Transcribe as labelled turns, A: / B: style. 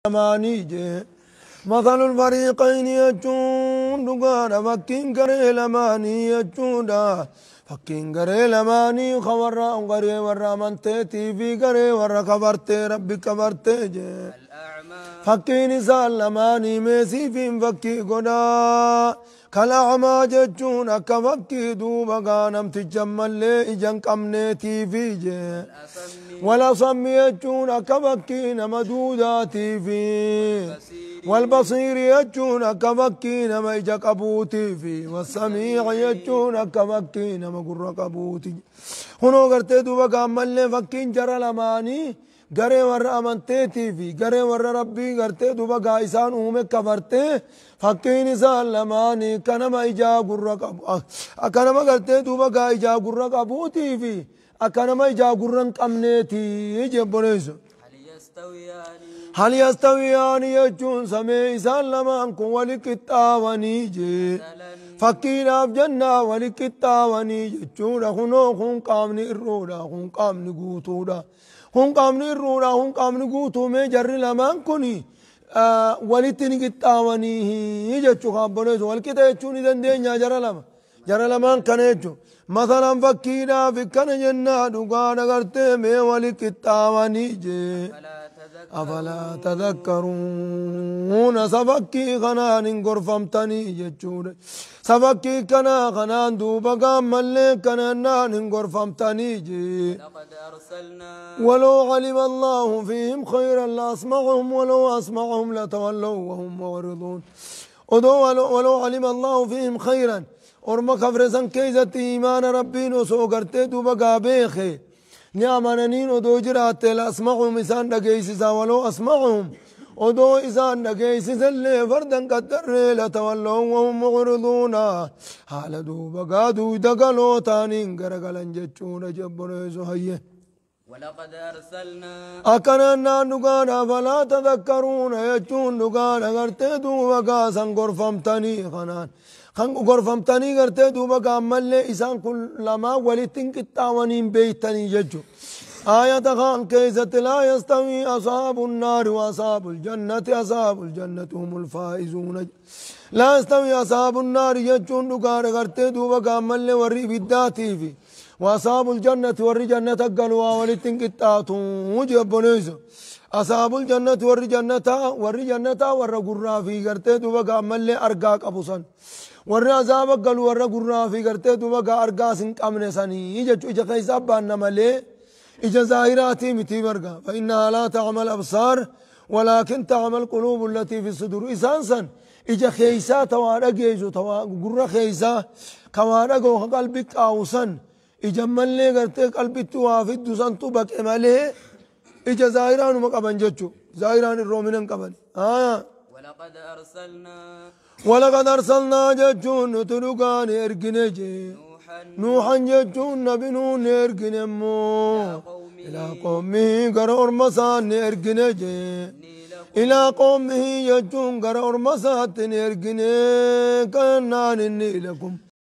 A: لماني مثل الفريقين يجون دقانا فكين قري لماني يجون فكين قري لماني خورا قري ورا من تيتي في قري ورا كبرتي ربي كبرتي فكين سال لماني ميسي فين فكي قدا كالأعمى ججون أكا فكي دوبا غانم تجمل لي إجن قمنيتي في ولا صمي يجون أكا فكي نمدوداتي في والبصير يجون كفكين ما إجا قبوتي في والسميع يجون كفكين ما قر قبوتي هنو قرتي دوبا قامل لي فكين جرى لماني قري ور أمنتي في قري ور ربي قرتي دوبا قايسان أومي كفرتي فكين إسان لماني كنما إجا قر قبوتي أكنما قرتي دوبا قايجا قر قبوتي في أكنما إجا قر قمنيتي جبونيسو هل يستويان يجون سمي إسان لمانكم ولكتاوني جي فكينا بجنة ولكتاوني جون خنو خن قامني الرودا خن قامني قوتودا خن قامني الرودا خن قامني قوتو مي جر لمانكني ولتني كتاوني يجو خابونيس ولكتا يجون إذن دينيا جر لمان كان يجو مثلا فكينا في كان جنة دقانا قرتي مي ولكتاوني جي أفلا تذكرون سبكي خنان غرفمتني جتشون سبكي كنا خنان دوبا قام اللي كنان غرفمتني جي ولو علم الله فيهم خيرا لأسمعهم ولو أسمعهم لتولوا وهم معرضون ولو علم الله فيهم خيرا ورما كفرسان كيزة إيمان ربين وسوغرتي دوبا قابيخي نعمانين ودو جرات أسمعهم إسان دقيسيسا ولو أسمعهم ودو إسان دقيسيسا اللي فردا قدر لتولوا وهم مغرضون حال دوبا قادو دقلو تانين قرقلن جتشون جبنيسو هيه ولقد أرسلنا أكننا نقانا فلا تذكرون يجون نقانا قرتي دوبا قاسا قرفمتني خنان غرفمتني قرتي دوبا قامل لي إسان كل لما ولتن كتاوانين بيتني ججو آية خان كيزة لا يستوي أصحاب النار وأصحاب الجنة هم الفائزون لا يستوي أصحاب النار يجون نقانا قرتي دوبا قامل لي وري بداتي في وأصحاب الجنة وري جنة قلوا ولتن كتاتون وجبنيزو أصحاب الجنة وري جنة ورى قرى في قرتي دوبا قامل لي أرقاك أبوسان ورى عذابك قالوا ورى قرى في قرتي دوبا أرقاس أمن سني إجا خيساب بأنما ملي إجا ظاهراتي متي برقا فإنها لا تعمل أبصار ولكن تعمل قلوب التي في الصدور إسانسا إجا خيسا توارا جيجو قرى خيسا كوارا قوها قلبك أوسن إجا ملي قرتي قلبك توافد دوسان بك إمالي إجا ظاهران مقابن جتشو ظاهران الرومين قبن ولقد أرسلنا جتشون نتلقان إرقنجي نوحا جتشون نبنون إرقنمو إلى قومه قرأ مسان إرقنجي إلى قومه جتشون قرأ مسان إرقني كأنان إني لكم